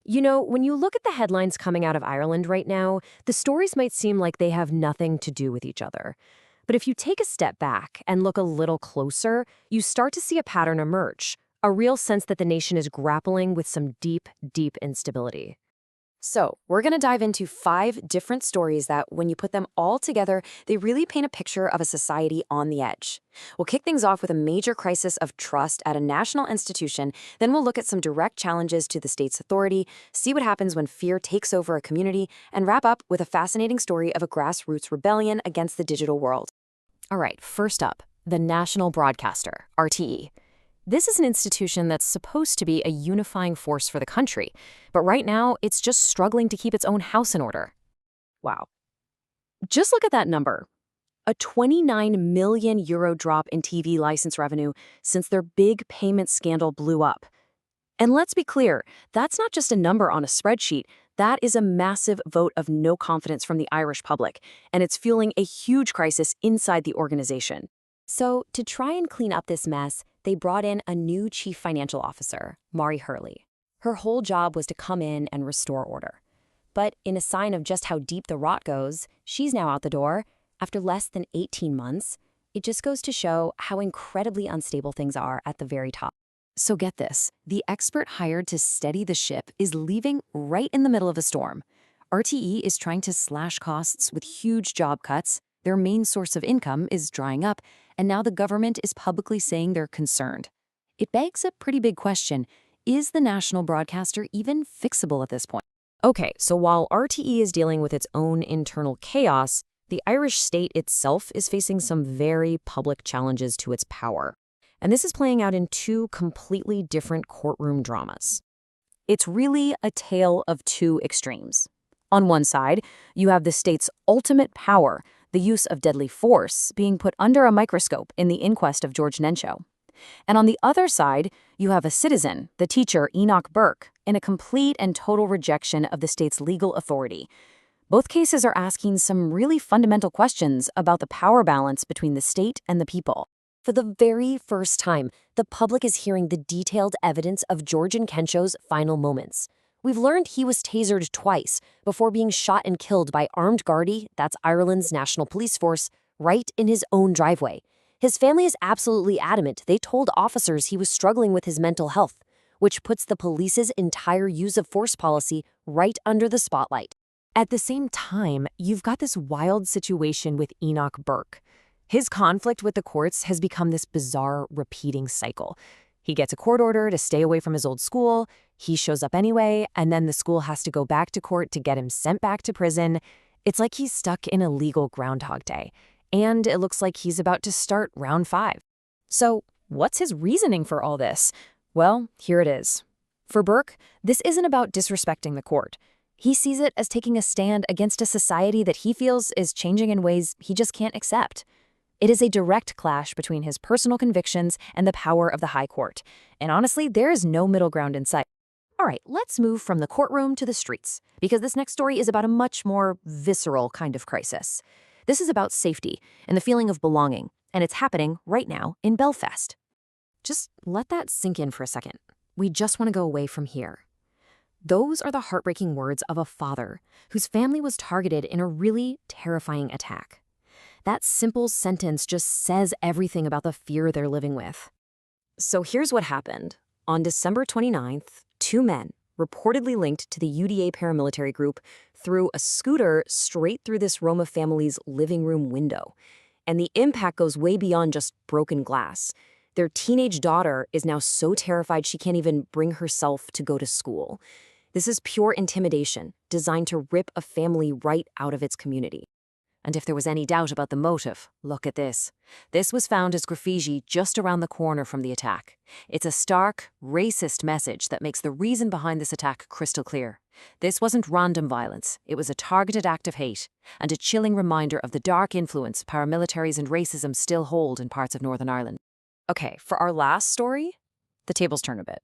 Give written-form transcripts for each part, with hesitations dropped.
You know, when you look at the headlines coming out of Ireland right now, the stories might seem like they have nothing to do with each other. But if you take a step back and look a little closer, you start to see a pattern emerge, a real sense that the nation is grappling with some deep, deep instability. So, we're going to dive into 5 different stories that, when you put them all together, they really paint a picture of a society on the edge. We'll kick things off with a major crisis of trust at a national institution, then we'll look at some direct challenges to the state's authority, see what happens when fear takes over a community, and wrap up with a fascinating story of a grassroots rebellion against the digital world. All right, first up, the National Broadcaster, RTE. This is an institution that's supposed to be a unifying force for the country, but right now it's just struggling to keep its own house in order. Wow. Just look at that number. A €29 million drop in TV license revenue since their big payment scandal blew up. And let's be clear, that's not just a number on a spreadsheet. That is a massive vote of no confidence from the Irish public, and it's fueling a huge crisis inside the organization. So, to try and clean up this mess, they brought in a new chief financial officer, Mari Hurley. Her whole job was to come in and restore order. But in a sign of just how deep the rot goes, she's now out the door. After less than 18 months, it just goes to show how incredibly unstable things are at the very top. So get this, the expert hired to steady the ship is leaving right in the middle of a storm. RTE is trying to slash costs with huge job cuts, their main source of income is drying up, and now the government is publicly saying they're concerned. It begs a pretty big question. Is the national broadcaster even fixable at this point? Okay, so while RTE is dealing with its own internal chaos, the Irish state itself is facing some very public challenges to its power. And this is playing out in 2 completely different courtroom dramas. It's really a tale of 2 extremes. On one side, you have the state's ultimate power, the use of deadly force, being put under a microscope in the inquest of George Nenshow. And on the other side, you have a citizen, the teacher Enoch Burke, in a complete and total rejection of the state's legal authority. Both cases are asking some really fundamental questions about the power balance between the state and the people. For the very first time, the public is hearing the detailed evidence of George Kenshaw's final moments. We've learned he was tasered twice before being shot and killed by armed Gardaí, that's Ireland's national police force, right in his own driveway. His family is absolutely adamant. They told officers he was struggling with his mental health, which puts the police's entire use of force policy right under the spotlight. At the same time, you've got this wild situation with Enoch Burke. His conflict with the courts has become this bizarre, repeating cycle. He gets a court order to stay away from his old school, he shows up anyway, and then the school has to go back to court to get him sent back to prison. It's like he's stuck in a legal Groundhog Day, and it looks like he's about to start round 5. So, what's his reasoning for all this? Well, here it is. For Burke, this isn't about disrespecting the court. He sees it as taking a stand against a society that he feels is changing in ways he just can't accept. It is a direct clash between his personal convictions and the power of the High Court. And honestly, there is no middle ground in sight. All right, let's move from the courtroom to the streets, because this next story is about a much more visceral kind of crisis. This is about safety and the feeling of belonging, and it's happening right now in Belfast. Just let that sink in for a second. We just want to go away from here. Those are the heartbreaking words of a father whose family was targeted in a really terrifying attack. That simple sentence just says everything about the fear they're living with. So here's what happened. On December 29th, 2 men, reportedly linked to the UDA paramilitary group, threw a scooter straight through this Roma family's living room window. And the impact goes way beyond just broken glass. Their teenage daughter is now so terrified she can't even bring herself to go to school. This is pure intimidation, designed to rip a family right out of its community. And if there was any doubt about the motive, look at this. This was found as graffiti just around the corner from the attack. It's a stark, racist message that makes the reason behind this attack crystal clear. This wasn't random violence. It was a targeted act of hate, and a chilling reminder of the dark influence paramilitaries and racism still hold in parts of Northern Ireland. Okay, for our last story, the tables turn a bit.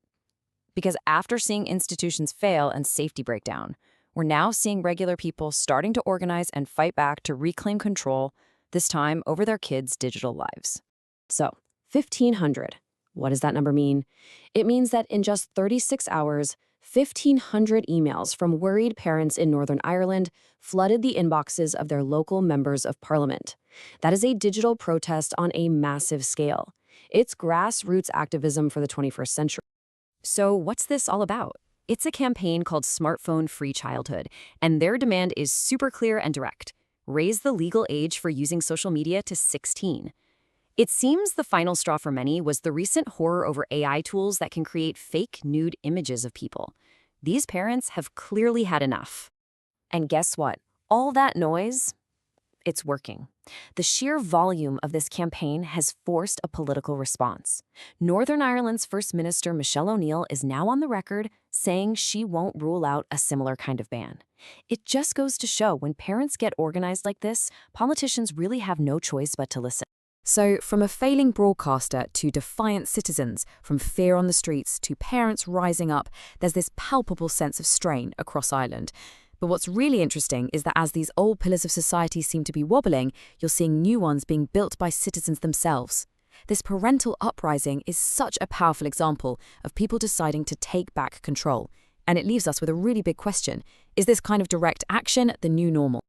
Because after seeing institutions fail and safety break down, we're now seeing regular people starting to organize and fight back to reclaim control, this time over their kids' digital lives. So, 1,500. What does that number mean? It means that in just 36 hours, 1,500 emails from worried parents in Northern Ireland flooded the inboxes of their local members of parliament. That is a digital protest on a massive scale. It's grassroots activism for the 21st century. So what's this all about? It's a campaign called Smartphone Free Childhood, and their demand is super clear and direct. Raise the legal age for using social media to 16. It seems the final straw for many was the recent horror over AI tools that can create fake nude images of people. These parents have clearly had enough. And guess what? All that noise, it's working. The sheer volume of this campaign has forced a political response. Northern Ireland's First Minister Michelle O'Neill is now on the record saying she won't rule out a similar kind of ban. It just goes to show when parents get organized like this, politicians really have no choice but to listen. So, from a failing broadcaster to defiant citizens, from fear on the streets to parents rising up, there's this palpable sense of strain across Ireland. But what's really interesting is that as these old pillars of society seem to be wobbling, you're seeing new ones being built by citizens themselves. This parental uprising is such a powerful example of people deciding to take back control. And it leaves us with a really big question. Is this kind of direct action the new normal?